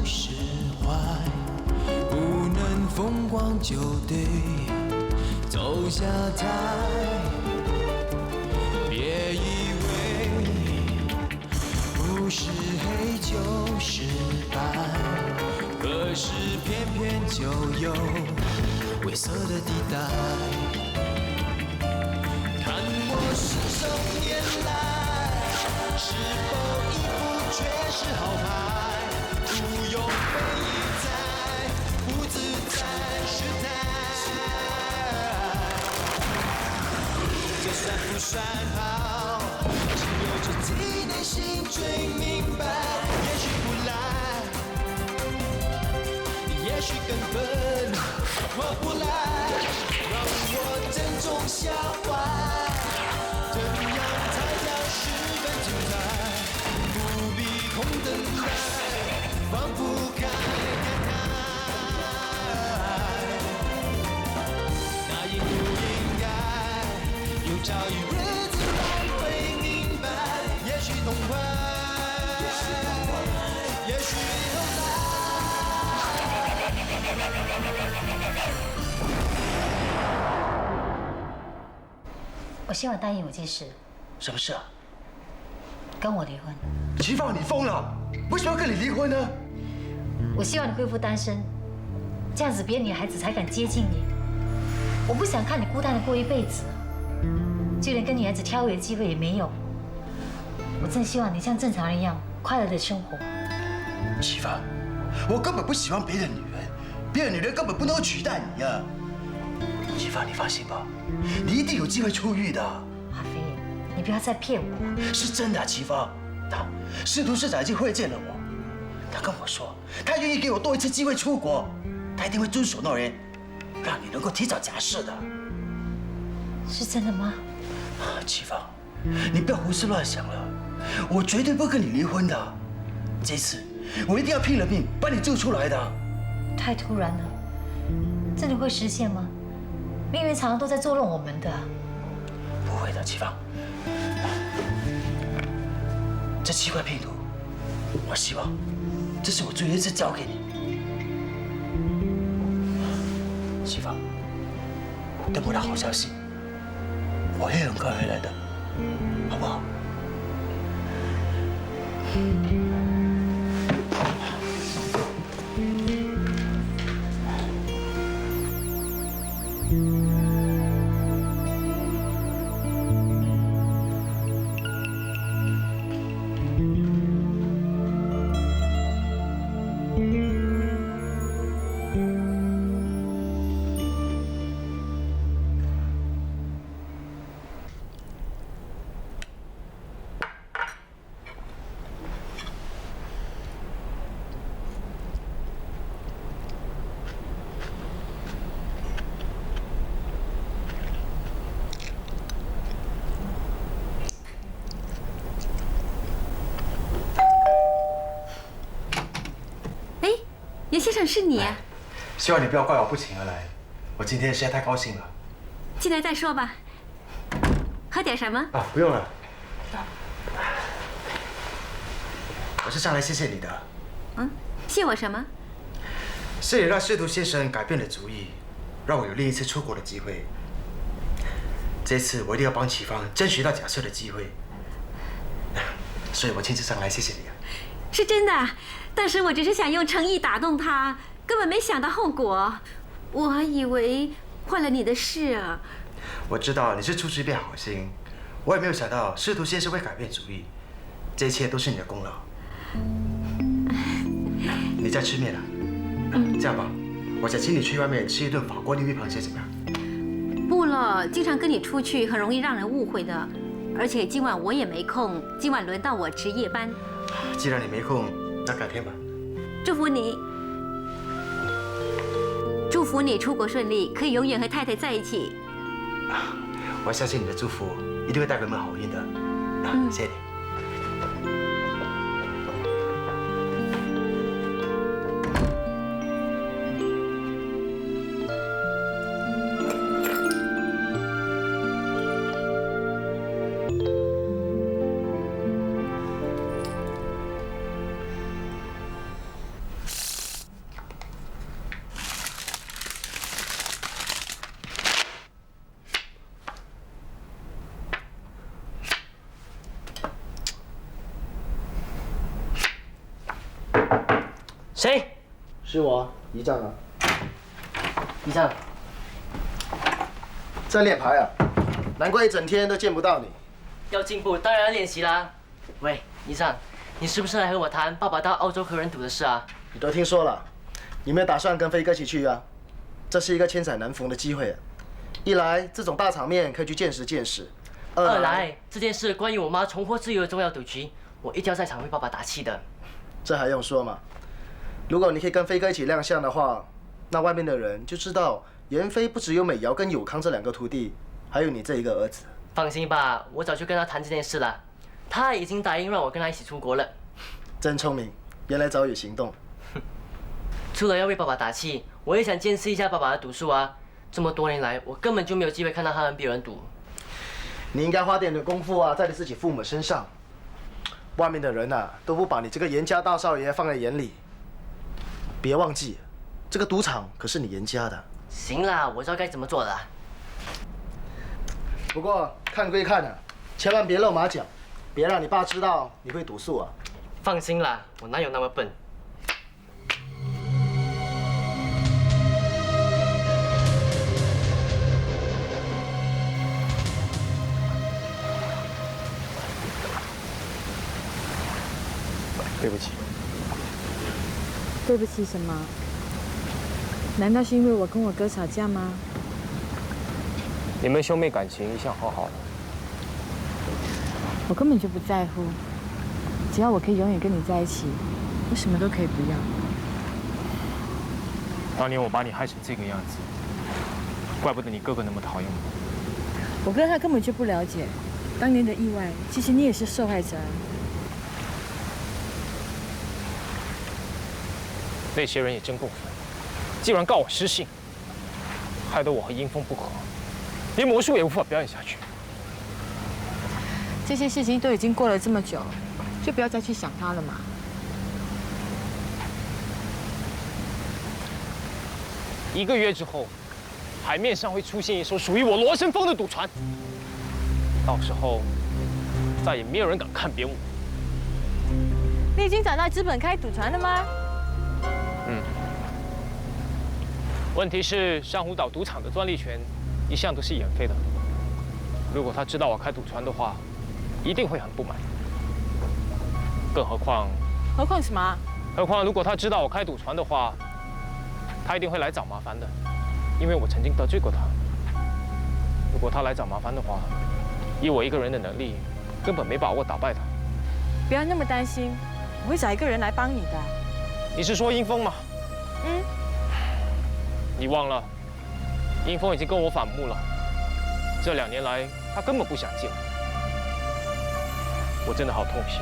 释怀，不能风光就得走下台。别以为不是黑就是白，可是偏偏就有灰色的地带。看我信手拈来，是否一副却是好牌？不用被一再，不自在试探。就算不算好，只有自己内心最明白。也许不来，也许根本划不来，让我珍重下怀。怎样才叫十分精彩？不必空等待，放不开，那应不应该？有朝一日自然会明白。也许痛快，也许后来。我希望答应我件事，什么事啊？跟我离婚。齐放，你疯了！为什么要跟你离婚呢？我希望你恢复单身，这样子别的女孩子才敢接近你。我不想看你孤单的过一辈子，就连跟女孩子挑友的机会也没有。我真希望你像正常人一样快乐的生活。齐放，我根本不喜欢别的女人，别的女人根本不能够取代你呀。齐放，你放心吧，你一定有机会出狱的。阿飞，你不要再骗我。是真的，齐芳，师徒市长已经会见了我，他跟我说，他愿意给我多一次机会出国，他一定会遵守诺言，让你能够提早假释的。是真的吗？齐芳，你不要胡思乱想了，我绝对不会跟你离婚的。这次我一定要拼了命把你救出来的。太突然了，真的会实现吗？命运常常都在捉弄我们的。不会的，齐芳。这7块拼图，我希望这是我最后一次交给你。齐芳，等我的好消息，我会很快回来的，好不好？严先生，是你。希望你不要怪我不请而来，我今天实在太高兴了。进来再说吧。喝点什么？啊，不用了。我是上来谢谢你的。嗯，谢我什么？是你让师徒先生改变了主意，让我有另一次出国的机会。这次我一定要帮齐芳争取到假释的机会，所以我亲自上来谢谢你啊。是真的，当时我只是想用诚意打动他，根本没想到后果。我还以为坏了你的事啊。我知道你是出自一片好心，我也没有想到师徒先生会改变主意，这一切都是你的功劳。你在吃面啊？这样吧，我想请你去外面吃一顿法国绿鱼螃蟹，怎么样？不了，经常跟你出去很容易让人误会的，而且今晚我也没空，今晚轮到我值夜班。既然你没空，那改天吧。祝福你，祝福你出国顺利，可以永远和太太在一起。我相信你的祝福一定会带给我们好运的。谢谢你。谁？是我，仪仗啊。仪仗。在练牌啊，难怪一整天都见不到你。要进步，当然要练习啦。喂，仪仗，你是不是来和我谈爸爸到澳洲和人赌的事啊？你都听说了，有没有打算跟飞哥一起去啊？这是一个千载难逢的机会啊！一来这种大场面可以去见识见识；二来这件事关于我妈重获自由的重要赌局，我一定要在场为爸爸打气的。这还用说吗？如果你可以跟飞哥一起亮相的话，那外面的人就知道妍飞不只有美瑶跟有康这2个徒弟，还有你这一个儿子。放心吧，我早就跟他谈这件事了，他已经答应让我跟他一起出国了。真聪明，原来早有行动。除了要为爸爸打气，我也想见识一下爸爸的赌术啊！这么多年来，我根本就没有机会看到他跟别人赌。你应该花点功夫啊，在你自己父母身上。外面的人啊，都不把你这个严家大少爷放在眼里。别忘记，这个赌场可是你严家的。行啦，我知道该怎么做了。不过看归看啊，千万别露马脚，别让你爸知道你会赌术啊。放心啦，我哪有那么笨？对不起。对不起什么？难道是因为我跟我哥吵架吗？你们兄妹感情一向好好的。我根本就不在乎，只要我可以永远跟你在一起，我什么都可以不要。当年我把你害成这个样子，怪不得你哥哥那么讨厌我。我哥他根本就不了解，当年的意外，其实你也是受害者啊。那些人也真够分，竟然告我失信，害得我和英风不和，连魔术也无法表演下去。这些事情都已经过了这么久，就不要再去想它了嘛。1个月之后，海面上会出现一艘属于我罗生峰的赌船，到时候再也没有人敢看扁我。你已经找到资本开赌船了吗？问题是珊瑚岛赌场的专利权一向都是妍飞的，如果他知道我开赌船的话，一定会很不满。更何况什么？何况如果他知道我开赌船的话，他一定会来找麻烦的，因为我曾经得罪过他。如果他来找麻烦的话，以我一个人的能力，根本没把握打败他。不要那么担心，我会找一个人来帮你的。你是说英风吗？你忘了，英风已经跟我反目了。这2年来，他根本不想见我，我真的好痛心。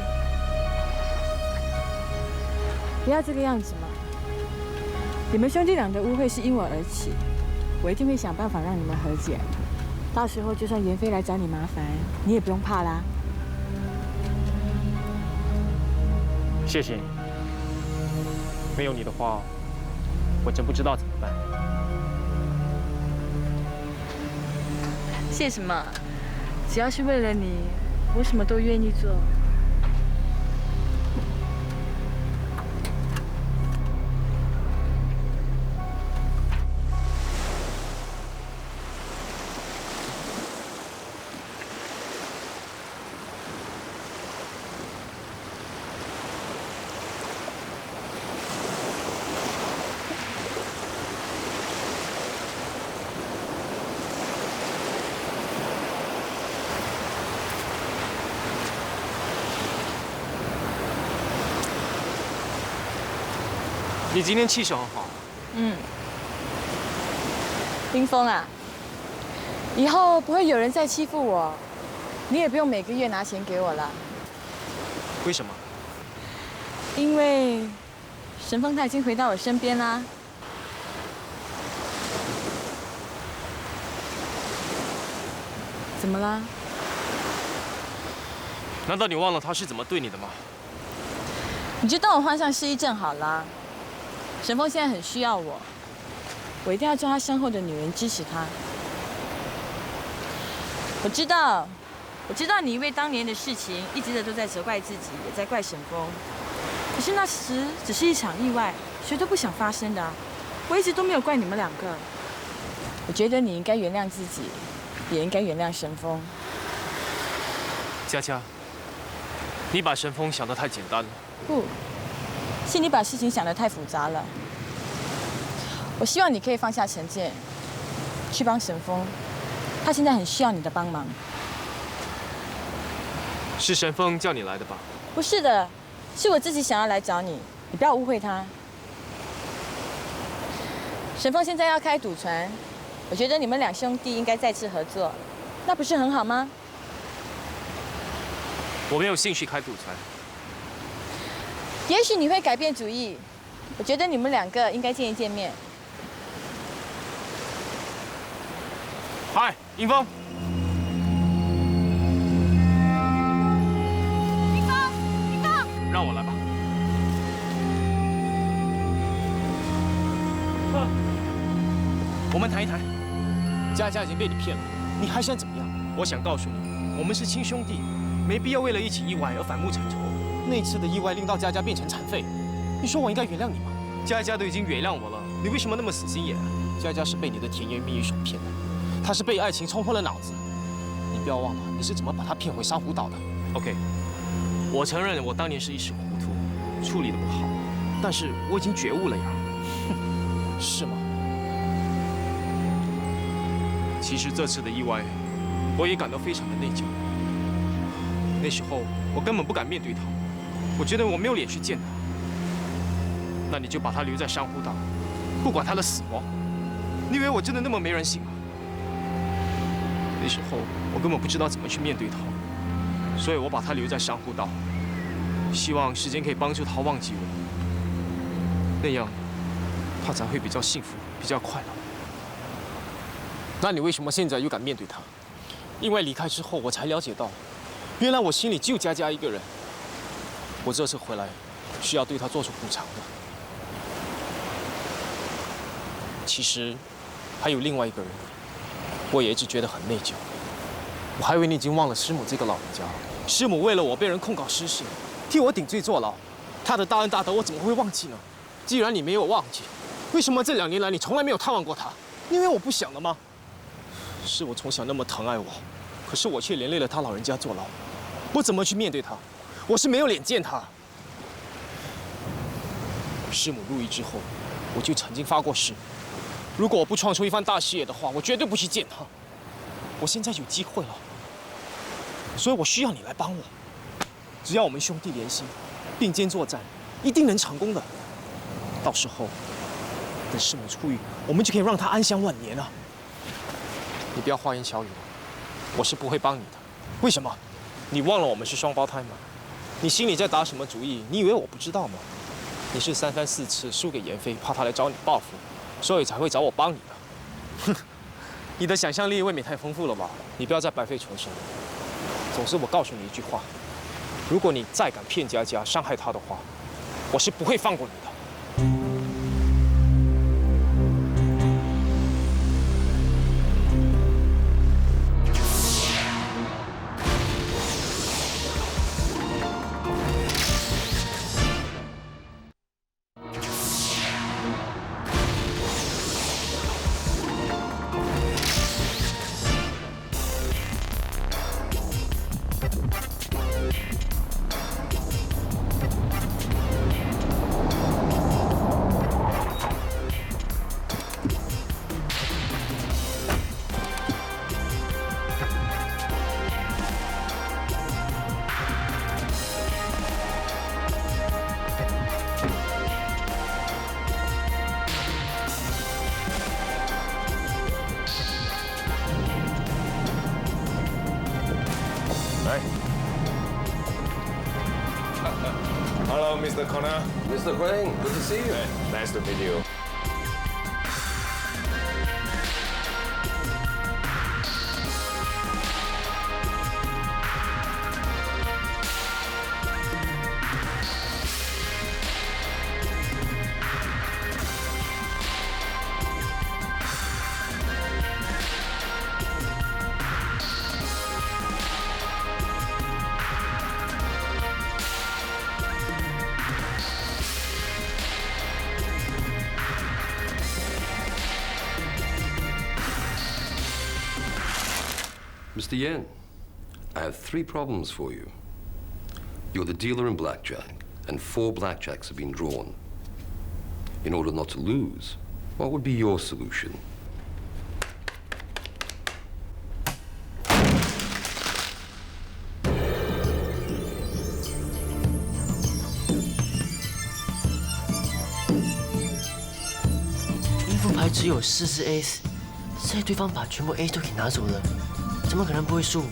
不要这个样子嘛！你们兄弟俩的误会是因我而起，我一定会想办法让你们和解。到时候就算妍飞来找你麻烦，你也不用怕啦。谢谢你，没有你的话，我真不知道怎么办。谢什么？只要是为了你，我什么都愿意做。你今天气色很好。冰峰啊，以后不会有人再欺负我，你也不用每个月拿钱给我了。为什么？因为神风他已经回到我身边啦。怎么啦？难道你忘了他是怎么对你的吗？你就当我患上失忆症好了。神风现在很需要我，我一定要做他身后的女人，支持他。我知道你因为当年的事情，一直都在责怪自己，也在怪神风。可是那时只是一场意外，谁都不想发生的啊。我一直都没有怪你们两个。我觉得你应该原谅自己，也应该原谅神风。佳佳，你把神风想得太简单了。不，是你把事情想得太复杂了。我希望你可以放下成见，去帮神风，他现在很需要你的帮忙。是神风叫你来的吧？不是的，是我自己想要来找你，你不要误会他。神风现在要开赌船，我觉得你们两兄弟应该再次合作，那不是很好吗？我没有兴趣开赌船。也许你会改变主意，我觉得你们两个应该见一见面。嗨，迎风。让我来吧。我们谈一谈。佳佳已经被你骗了，你还想怎么样？我想告诉你，我们是亲兄弟，没必要为了一起意外而反目成仇。那次的意外令到佳佳变成残废，你说我应该原谅你吗？佳佳都已经原谅我了，你为什么那么死心眼啊？佳佳是被你的甜言蜜语所骗的，她是被爱情冲昏了脑子。你不要忘了，你是怎么把她骗回珊瑚岛的 ？OK。我承认我当年是一时糊涂，处理得不好，但是我已经觉悟了呀。哼，是吗？其实这次的意外，我也感到非常的内疚。那时候我根本不敢面对他，我觉得我没有脸去见他。那你就把他留在珊瑚岛，不管他的死活。你以为我真的那么没人性吗？那时候我根本不知道怎么去面对他。所以我把他留在珊瑚岛，希望时间可以帮助他忘记我，那样他才会比较幸福，比较快乐。那你为什么现在又敢面对他？因为离开之后，我才了解到，原来我心里只有佳佳一个人。我这次回来，是要对他做出补偿的。其实还有另外一个人，我也一直觉得很内疚。我还以为你已经忘了师母这个老人家了。师母为了我被人控告失信，替我顶罪坐牢，她的大恩大德我怎么会忘记呢？既然你没有忘记，为什么这2年来你从来没有探望过她？因为我不想了吗？是我从小那么疼爱我，可是我却连累了她老人家坐牢，我怎么去面对她？我是没有脸见她。师母入狱之后，我就曾经发过誓，如果我不创出一番大事业的话，我绝对不去见她。我现在有机会了。所以我需要你来帮我，只要我们兄弟连心，并肩作战，一定能成功的。到时候，等师母出狱，我们就可以让她安享晚年了。你不要花言巧语了，我是不会帮你的。为什么？你忘了我们是双胞胎吗？你心里在打什么主意？你以为我不知道吗？你是3番4次输给严飞，怕他来找你报复，所以才会找我帮你的。哼，你的想象力未免太丰富了吧？你不要再白费唇舌。总之，我告诉你一句话：如果你再敢骗佳佳、伤害她的话，我是不会放过你的。Hello, Mr. Connor. Mr. Huang, good to see you. Nice to meet you. Mr. Yen, I have 3 problems for you. You're the dealer in blackjack, and 4 blackjacks have been drawn. In order not to lose, what would be your solution?应付牌只有4只 Ace， 所以对方把全部 Ace 都给拿走了，怎么可能不会输？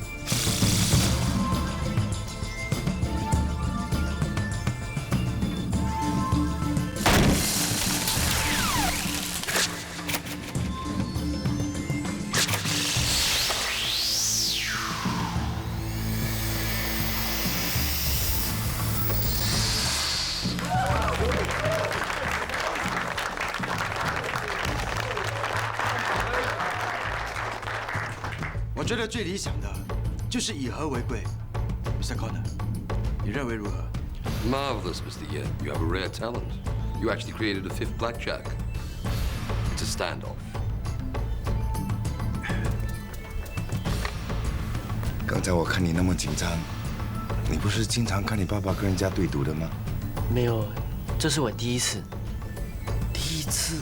我觉得最理想的就是以和为贵 ，Mr. Connor， 你认为如何 Marvelous, Mr. Yen. You have a rare talent. You actually created a 5th blackjack. It's a standoff. 刚才我看你那么紧张，你不是经常看你爸爸跟人家对赌的吗？没有，这是我第一次。第一次？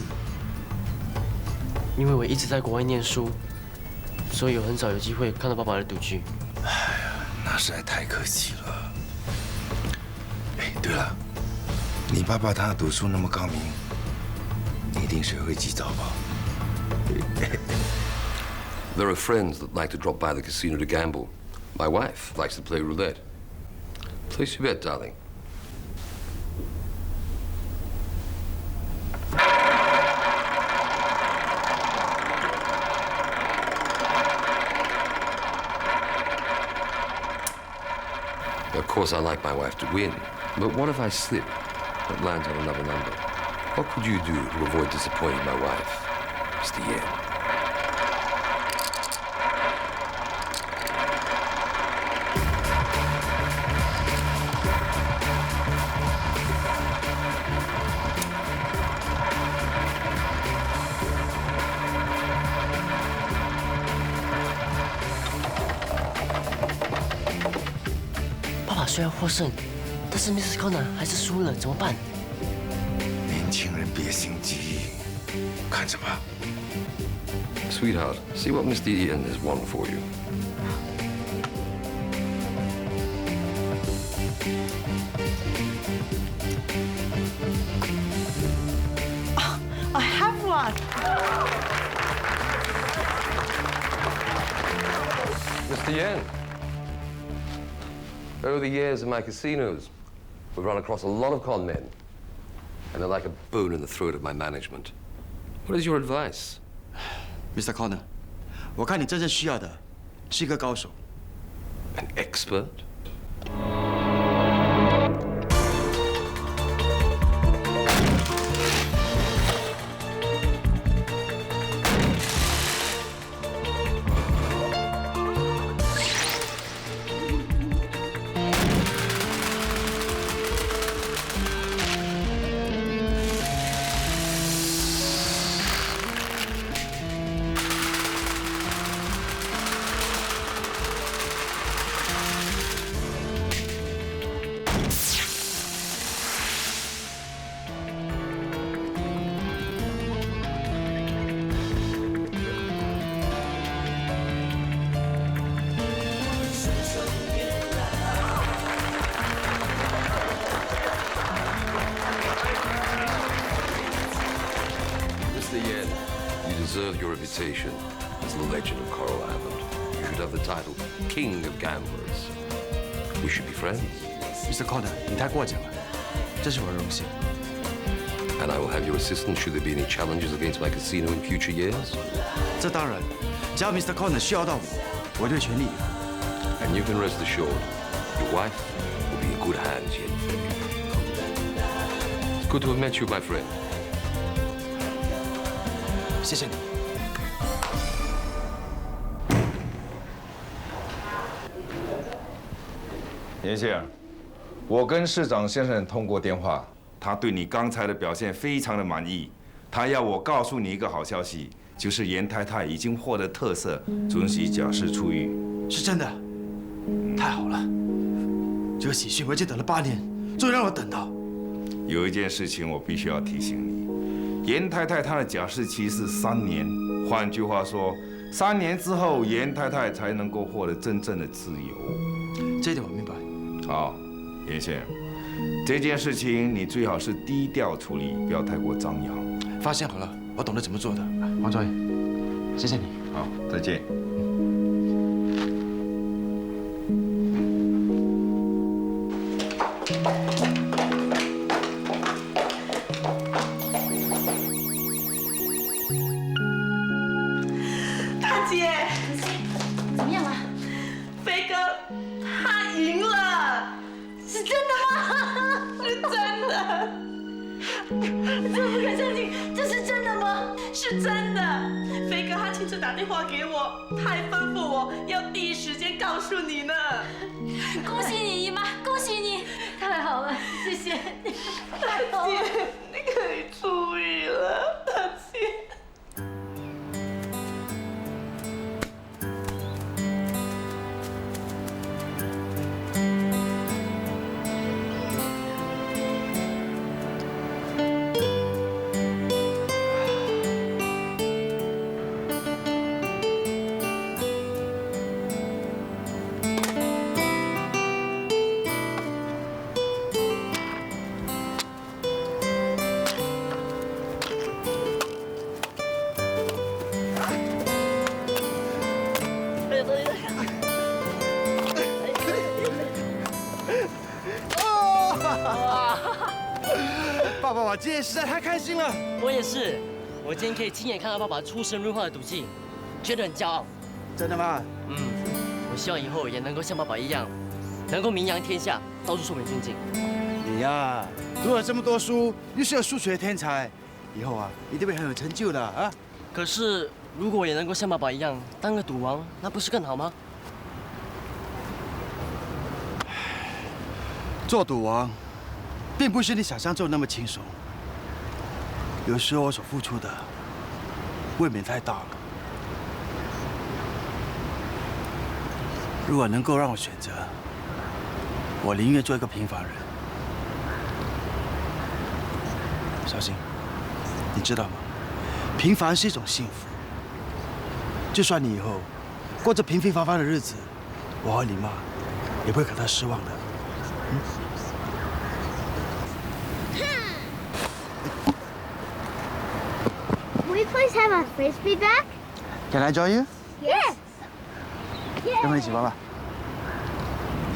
因为我一直在国外念书，所以我很少有机会看到爸爸的赌局。哎呀，那实在太可惜了。哎，对了，你爸爸他赌术那么高明，你一定学会几招吧？ There are friends that like to drop by the casino to gamble. My wife likes to play roulette. Place your bet, darling. Of course, I like my wife to win, but what if I slip and lands on another number? What could you do to avoid disappointing my wife, Mr. Yen? 爸爸虽然获胜，但是 Mrs. Connor 还是输了，怎么办？年轻人别心急，看着吧。 Sweetheart, see what Mr. Yen has won for you. I have one. Mr. Yen, over the years in my casinos, we've run across a lot of con men, and they're like a bone in the throat of my management. What is your advice? Mr. Connor， 我看你真正需要的是一个高手。An expert? Deserve your reputation as the legend of Coral Island. You should have the title King of Gamblers. We should be friends. Mr. Connor， 你太过奖了，这是我的荣幸。 And I will have your assistance should there be any challenges against my casino in future years. 这当然，只要 Mr. Connor 需要到我，我就全力以赴。 And you can rest assured, your wife will be in good hands, Yen Fei. It's good to have met you, my friend. 谢谢你。严先生，我跟市长先生通过电话，他对你刚才的表现非常的满意。他要我告诉你一个好消息，就是严太太已经获得特赦，准许假释出狱。是真的，太好了！这个喜讯我已经等了8年，终于让我等到。有一件事情我必须要提醒你，严太太她的假释期是3年，换句话说，3年之后严太太才能够获得真正的自由。这一点我明白。好，严先生，这件事情你最好是低调处理，不要太过张扬。发现好了，我懂得怎么做的。王专员，谢谢你。好，再见。大姐，怎么样了？飞哥他赢了，是真的吗？是真的。这不可相信，这是真的吗？是真的。飞哥他亲自打电话给我，他还吩咐我要第一时间告诉你呢。恭喜你姨妈，恭喜你！太好了，谢谢你。大姐，你可以出狱了，大姐。爸，今天实在太开心了。我也是，我今天可以亲眼看到爸爸出神入化的赌技，觉得很骄傲。真的吗？我希望以后也能够像爸爸一样，能够名扬天下，到处受人尊敬。你呀，读了这么多书，又是个数学天才，以后啊，一定会很有成就的啊。可是，如果我也能够像爸爸一样当个赌王，那不是更好吗？做赌王，并不是你想象中那么轻松。有时候我所付出的，未免太大了。如果能够让我选择，我宁愿做一个平凡人。小新，你知道吗？平凡是一种幸福。就算你以后过着平平凡凡的日子，我和你妈也不会感到失望的。Can we please have our frisbee back? Can I join you? Yes. 跟我一起玩吧。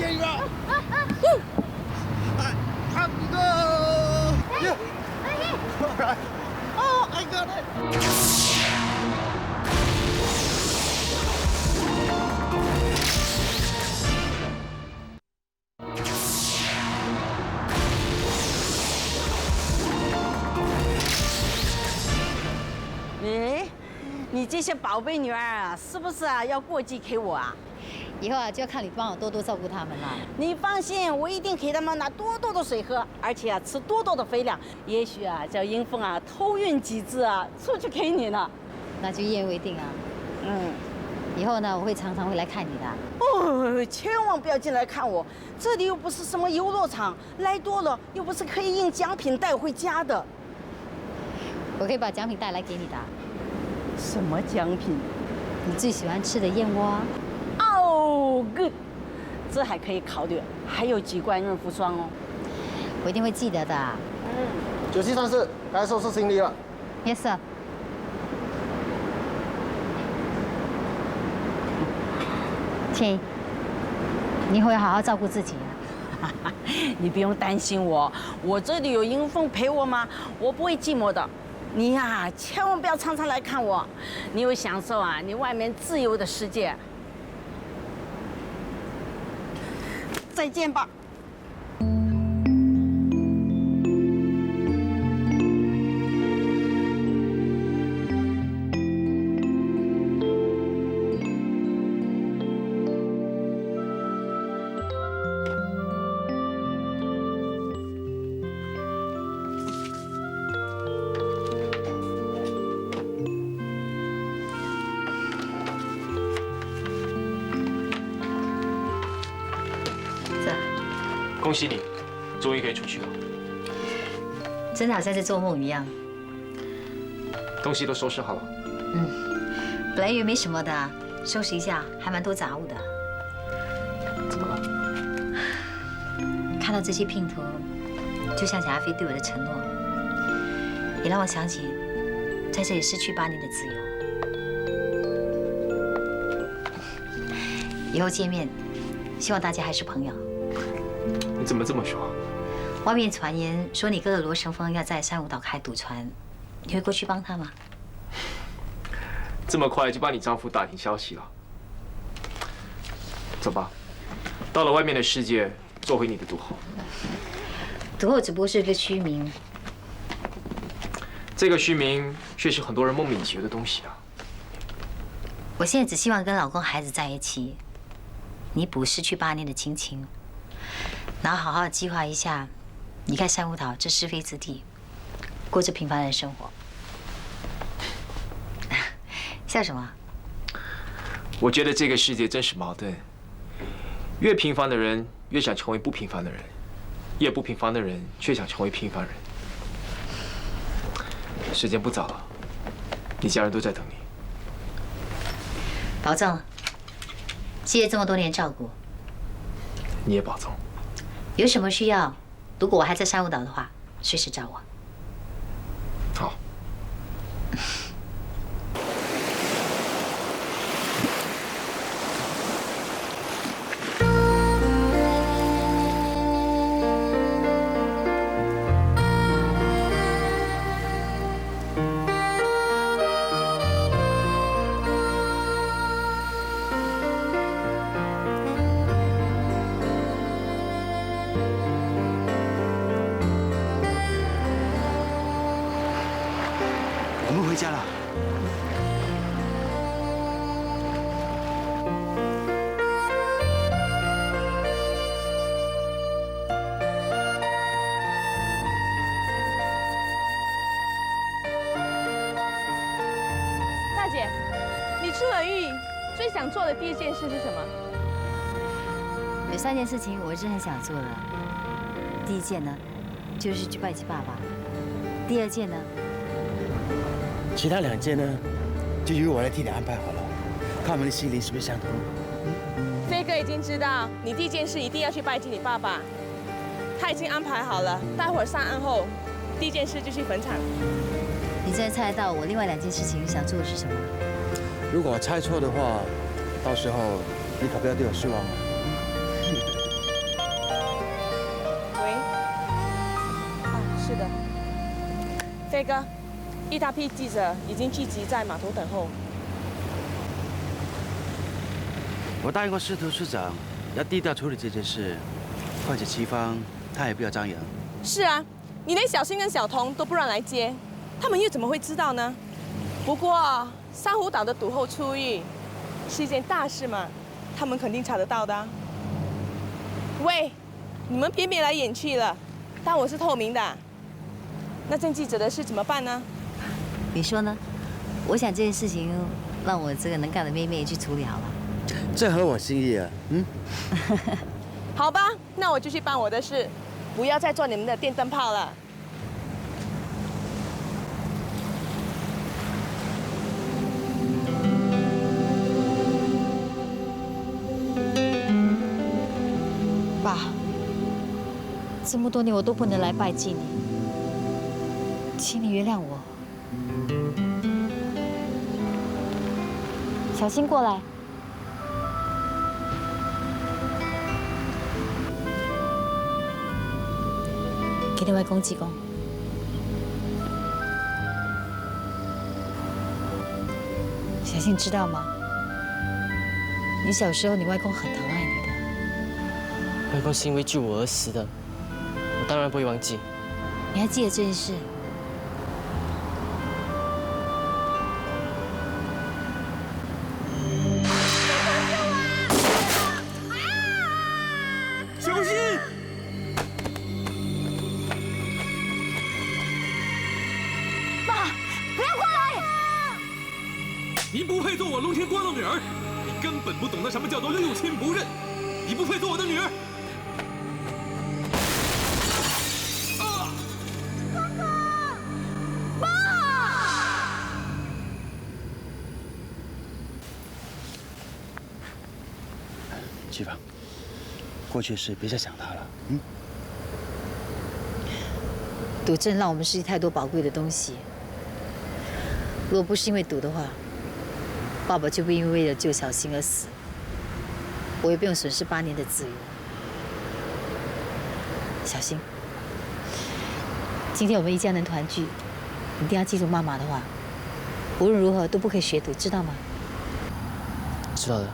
Yeah, Up we go! Yeah. All right. Oh, I got it. 你这些宝贝女儿啊，是不是啊要过继给我啊？以后啊就要看你帮我多多照顾他们了。你放心，我一定给他们拿多多的水喝，而且啊吃多多的肥粮。也许啊叫英凤啊偷运几只啊出去给你呢。那就一言为定啊。以后呢我会常常会来看你的。哦，千万不要进来看我，这里又不是什么游乐场，来多了又不是可以印奖品带回家的。我可以把奖品带来给你的。什么奖品？你最喜欢吃的燕窝。哦 ，good， 这还可以考虑。还有几罐润肤霜哦。我一定会记得的。9734，该收拾行李了。Yes sir。亲，你以后要好好照顾自己啊。你不用担心我，我这里有英凤陪我嘛，我不会寂寞的。你呀，千万不要常常来看我，你有享受啊，你外面自由的世界。再见吧。恭喜你，终于可以出去了。真的好像在做梦一样。东西都收拾好了。本来以为没什么的，收拾一下还蛮多杂物的。怎么了？看到这些拼图，就想起阿飞对我的承诺，也让我想起在这里失去8年的自由。以后见面，希望大家还是朋友。你怎么这么说？外面传言说你哥哥罗成峰要在珊瑚岛开赌船，你会过去帮他吗？这么快就帮你丈夫打听消息了？走吧，到了外面的世界，做回你的赌后。赌后只不过是一个虚名，这个虚名却是很多人梦寐以求的东西啊。我现在只希望跟老公孩子在一起，弥补失去8年的亲情，然后好好计划一下离开珊瑚岛这是非之地，过着平凡的生活。笑什么？我觉得这个世界真是矛盾，越平凡的人越想成为不平凡的人，越不平凡的人却想成为平凡人。时间不早了，你家人都在等你。保重，谢谢这么多年照顾。你也保重。有什么需要，如果我还在珊瑚岛的话，随时找我。好。我们回家了。大姐，你出了狱，最想做的第一件事是什么？有3件事情我一直很想做的。第一件呢，就是去拜祭爸爸；第2件呢，其他2件呢，就由我来替你安排好了，看我们的心灵是不是相同。飞哥已经知道你第一件事一定要去拜祭你爸爸，他已经安排好了，待会儿上岸后，第一件事就去坟场。你真的猜得到我另外2件事情想做的是什么？如果我猜错的话，到时候你可不要对我失望了。喂，是的，飞哥，一大批记者已经聚集在码头等候。我答应过司徒市长要低调处理这件事，况且齐芳他也不要张扬。是啊，你连小新跟小童都不让来接，他们又怎么会知道呢？不过珊瑚岛的赌后出狱是一件大事嘛，他们肯定查得到的啊。喂，你们别眉来眼去了，当我是透明的。那证记者的事怎么办呢？你说呢？我想这件事情让我这个能干的妹妹去处理好了。这合我心意啊，好吧，那我就去办我的事，不要再做你们的电灯泡了。爸，这么多年我都不能来拜祭你，请你原谅我。小心过来。给你外公鞠躬。小新，你知道吗？你小时候，你外公很疼爱你的。外公是因为救我而死的，我当然不会忘记。你还记得这件事？小心！爸，不要过来！你不配做我龙天光的女儿，你根本不懂得什么叫做六亲不认，你不配做我的女儿。启芳，过去的事别再想它了，嗯。赌真让我们失去太多宝贵的东西。如果不是因为赌的话，爸爸就不因为为了救小新而死，我也不用损失8年的自由。小新，今天我们一家人团聚，你一定要记住妈妈的话，无论如何都不可以学赌，知道吗？知道的。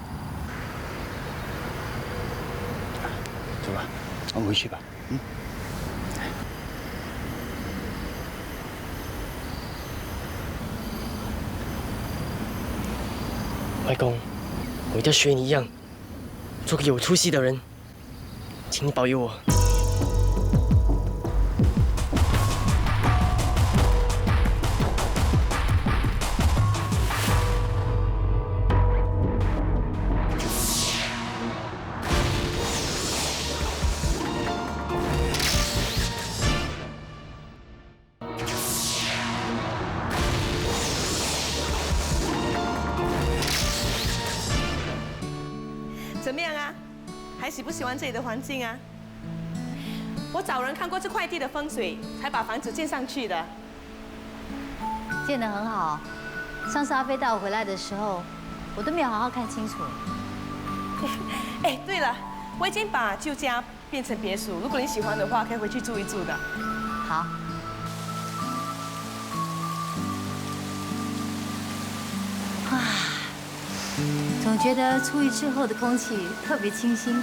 走吧，我们回去吧。嗯。外公，我一定要学你一样，做个有出息的人，请你保佑我。怎么样啊？还喜不喜欢这里的环境啊？我找人看过这块地的风水，才把房子建上去的。建得很好。上次阿飞带我回来的时候，我都没有好好看清楚。哎，对了，我已经把旧家变成别墅，如果你喜欢的话，可以回去住一住的。好。啊，总觉得出狱之后的空气特别清新。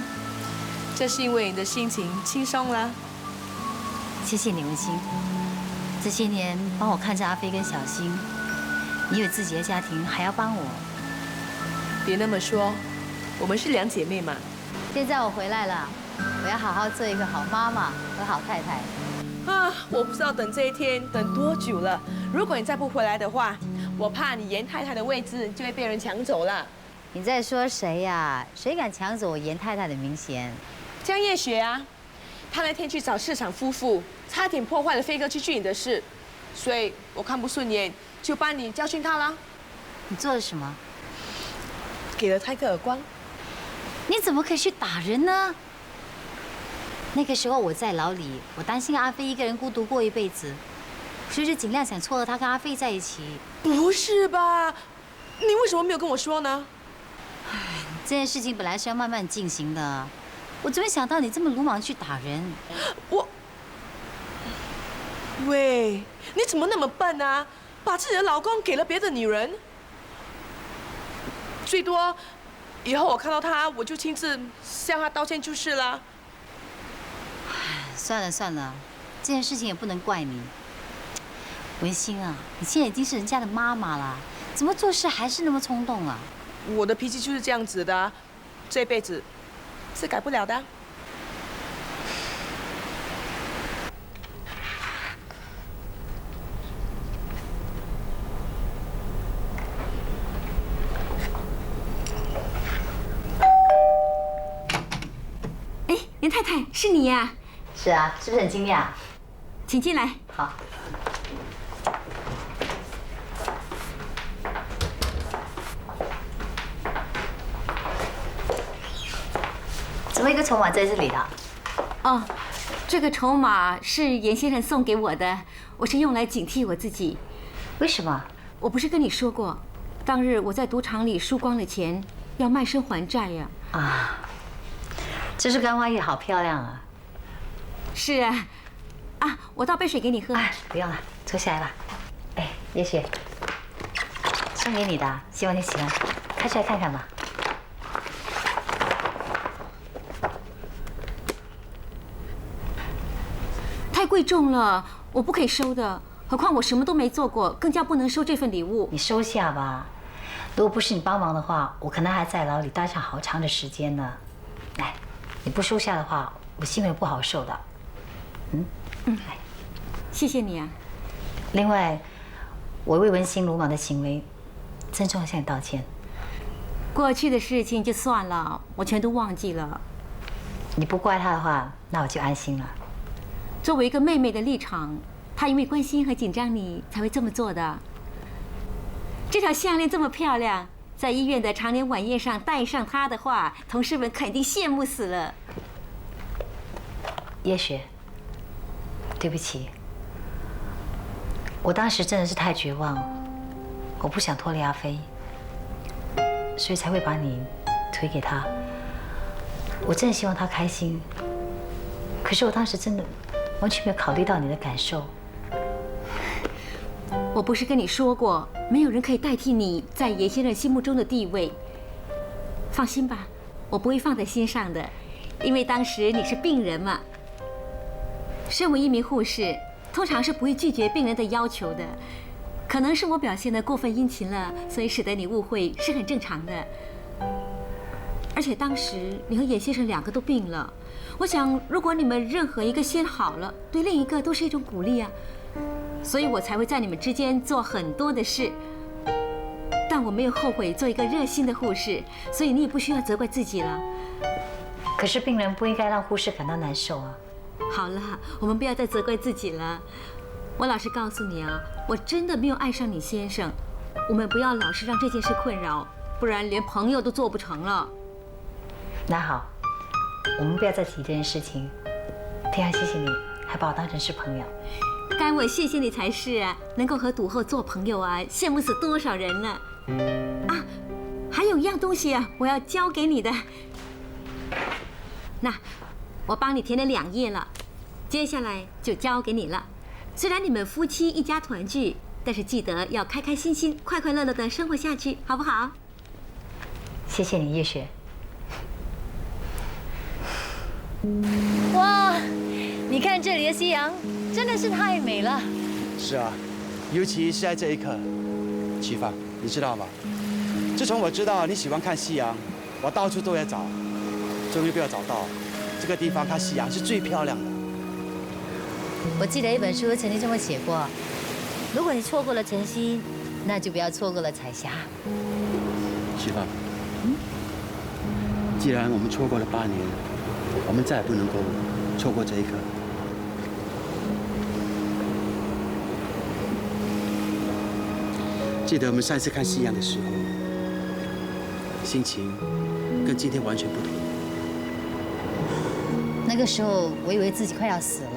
这是因为你的心情轻松了。谢谢你，文心。这些年帮我看着阿飞跟小新，你有自己的家庭，还要帮我。别那么说，我们是2姐妹嘛。现在我回来了，我要好好做一个好妈妈和好太太。啊，我不知道等这一天等多久了。如果你再不回来的话，我怕你严太太的位置就会被人抢走了。你在说谁呀？谁敢抢走我严太太的名衔？江夜雪啊，她那天去找市场夫妇，差点破坏了飞哥去娶你的事，所以我看不顺眼，就帮你教训她啦。你做了什么？给了他一个耳光。你怎么可以去打人呢？那个时候我在牢里，我担心阿飞一个人孤独过一辈子，所以就尽量想撮合他跟阿飞在一起。不是吧？你为什么没有跟我说呢？唉，这件事情本来是要慢慢进行的，我怎么想到你这么鲁莽去打人？喂，你怎么那么笨啊？把自己的老公给了别的女人？最多，以后我看到他，我就亲自向他道歉就是了。算了算了，这件事情也不能怪你。文心啊，你现在已经是人家的妈妈了，怎么做事还是那么冲动啊？我的脾气就是这样子的，这辈子是改不了的。哎，严太太，是你呀？是啊，是不是很惊讶？请进来。好。怎么一个筹码在这里的？哦，这个筹码是严先生送给我的，我是用来警惕我自己。为什么？我不是跟你说过，当日我在赌场里输光了钱，要卖身还债呀。啊，这束干花叶好漂亮啊！是啊，啊，我倒杯水给你喝。哎，不用了，坐下来吧。哎，也许送给你的，希望你喜欢，开出来看看吧。太贵重了，我不可以收的。何况我什么都没做过，更加不能收这份礼物。你收下吧，如果不是你帮忙的话，我可能还在牢里待上好长的时间呢。来，你不收下的话，我心里不好受的。来，谢谢你啊。另外，我为文心鲁莽的行为，郑重地向你道歉。过去的事情就算了，我全都忘记了。你不怪他的话，那我就安心了。作为一个妹妹的立场，她因为关心和紧张你，才会这么做的。这条项链这么漂亮，在医院的常年晚宴上带上它的话，同事们肯定羡慕死了。叶雪，对不起，我当时真的是太绝望，我不想拖累阿飞，所以才会把你推给他。我真的希望他开心，可是我当时真的完全没有考虑到你的感受。我不是跟你说过，没有人可以代替你在严先生心目中的地位。放心吧，我不会放在心上的，因为当时你是病人嘛。身为一名护士，通常是不会拒绝病人的要求的。可能是我表现得过分殷勤了，所以使得你误会是很正常的。而且当时你和严先生两个都病了，我想如果你们任何一个先好了，对另一个都是一种鼓励啊。所以我才会在你们之间做很多的事。但我没有后悔做一个热心的护士，所以你也不需要责怪自己了。可是病人不应该让护士感到难受啊。好了，我们不要再责怪自己了。我老实告诉你啊，我真的没有爱上你先生。我们不要老是让这件事困扰，不然连朋友都做不成了。那好，我们不要再提这件事情。非常谢谢你，还把我当成是朋友。该我谢谢你才是啊！能够和赌后做朋友啊，羡慕死多少人呢！啊，还有一样东西啊，我要交给你的。那，我帮你填了2页了，接下来就交给你了。虽然你们夫妻一家团聚，但是记得要开开心心、快快乐乐的生活下去，好不好？谢谢你，叶雪。哇，你看这里的夕阳真的是太美了。是啊，尤其是在这一刻，齐芳，你知道吗？自从我知道你喜欢看夕阳，我到处都在找，终于被我找到，这个地方看夕阳是最漂亮的。我记得一本书曾经这么写过：如果你错过了晨曦，那就不要错过了彩霞。齐芳，既然我们错过了8年，我们再也不能够错过这一刻。记得我们上一次看夕阳的时候，心情跟今天完全不同。那个时候，我以为自己快要死了。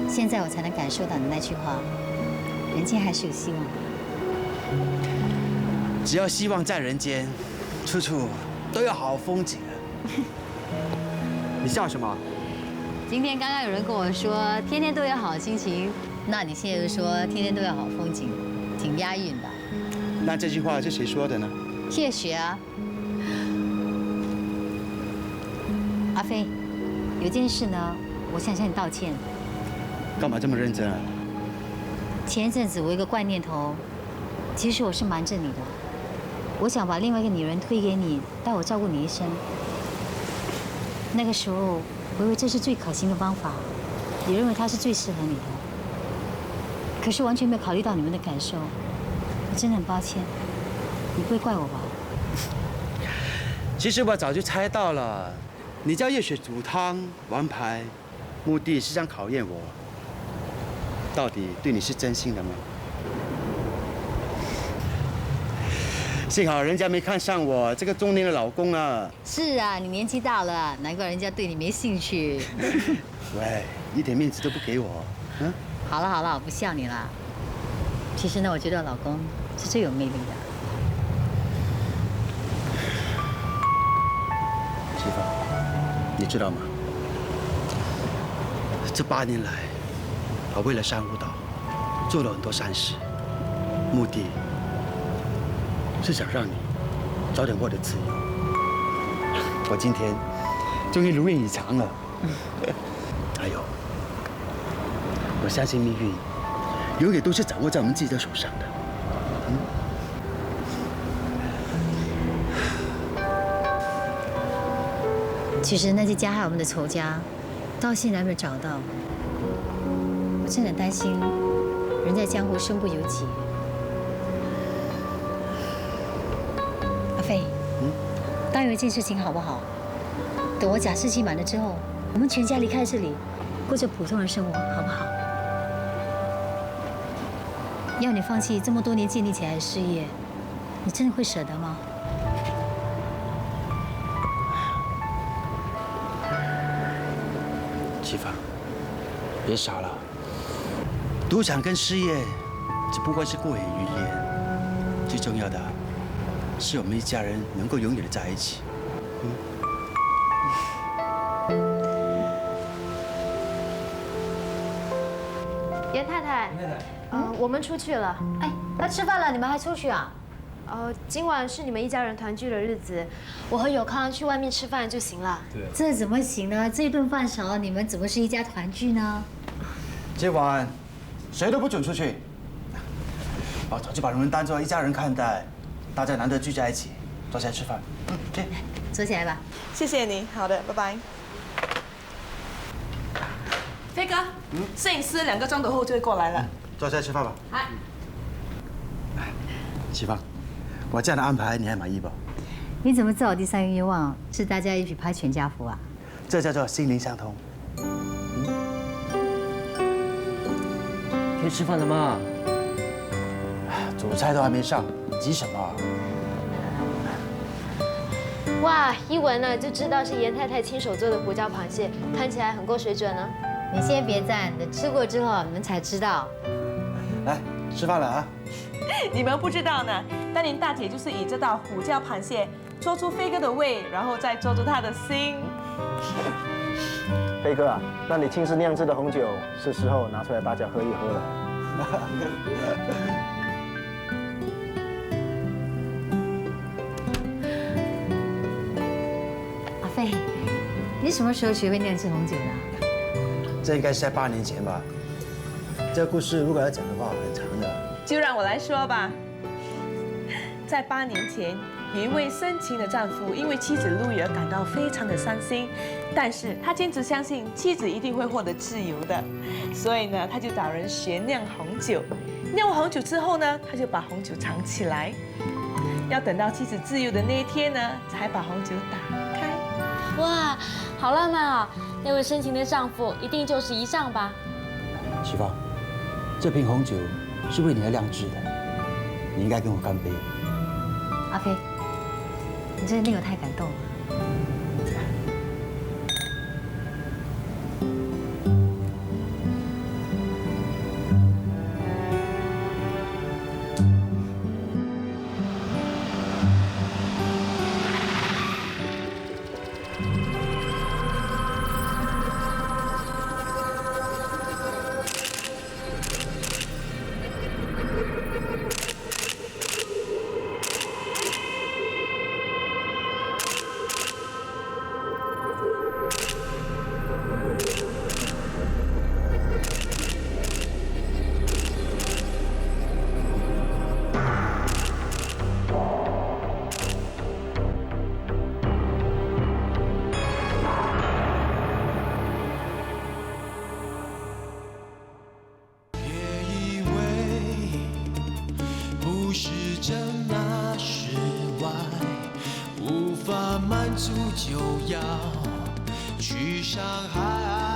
现在我才能感受到你那句话：人间还是有希望的。只要希望在人间，处处都有好风景啊！你笑什么？今天刚刚有人跟我说，天天都有好心情，那你现在又说天天都有好风景，挺押韵的。那这句话是谁说的呢？叶雪啊。阿飞，有件事呢，我想向你道歉。干嘛这么认真啊？前一阵子我有一个怪念头，其实我是瞒着你的。我想把另外一个女人推给你，带我照顾你一生。那个时候，我以为这是最可行的方法，也认为它是最适合你的。可是完全没有考虑到你们的感受，我真的很抱歉。你不会怪我吧？其实我早就猜到了，你叫叶雪煮汤玩牌，目的是想考验我，到底对你是真心的吗？幸好人家没看上我这个中年的老公啊。是啊，你年纪大了，难怪人家对你没兴趣。喂，一点面子都不给我，嗯？好了好了，我不笑你了。其实呢，我觉得老公是最有魅力的。媳妇，你知道吗？这8年来，我为了珊瑚岛做了很多善事，目的是想让你早点获得自由。我今天终于如愿以偿了。还有，我相信命运永远都是掌握在我们自己的手上的。其实那些加害我们的仇家，到现在还没有找到。我真的很担心，人在江湖身不由己。阿飞，答应我一件事情好不好？等我假释期满了之后，我们全家离开这里，过着普通人生活，好不好？要你放弃这么多年建立起来的事业，你真的会舍得吗？启芳，别傻了。赌场跟事业只不过是过眼云烟，最重要的是我们一家人能够永远的在一起。严太太，我们出去了。哎，要吃饭了，你们还出去啊？今晚是你们一家人团聚的日子，我和友康去外面吃饭就行了。对，这怎么行呢？这顿饭少，你们怎么是一家团聚呢？今晚谁都不准出去。我早就把你们当做一家人看待，大家难得聚在一起，坐下来吃饭。去，坐起来吧。谢谢你，好的，拜拜。飞哥，摄影师2个钟头后就会过来了。坐下来吃饭吧。好。启芳，我这样的安排你还满意不？你怎么知道我第3个愿望是大家一起拍全家福啊？这叫做心灵相通。可以吃饭了吗？主菜都还没上，急什么？哇，一闻呢就知道是严太太亲手做的胡椒螃蟹，看起来很够水准呢。你先别赞，等吃过之后你们才知道。来，吃饭了啊！你们不知道呢，当年大姐就是以这道胡椒螃蟹捉住飞哥的胃，然后再捉住他的心。飞哥啊，那你亲自酿制的红酒，是时候拿出来大家喝一喝了。阿飞，你什么时候学会酿制红酒的？这应该是在8年前吧。这个故事如果要讲的话，很长的。就让我来说吧。在8年前，有一位深情的丈夫因为妻子路易而感到非常的伤心，但是他坚持相信妻子一定会获得自由的，所以呢，他就找人学酿红酒。酿完红酒之后呢，他就把红酒藏起来，要等到妻子自由的那一天呢，才把红酒打开。哇，好浪漫啊！那位深情的丈夫一定就是遗上吧？启芳，这瓶红酒是为你而酿制的，你应该跟我干杯。阿飞，你真的令我太感动了。满足就要去伤害。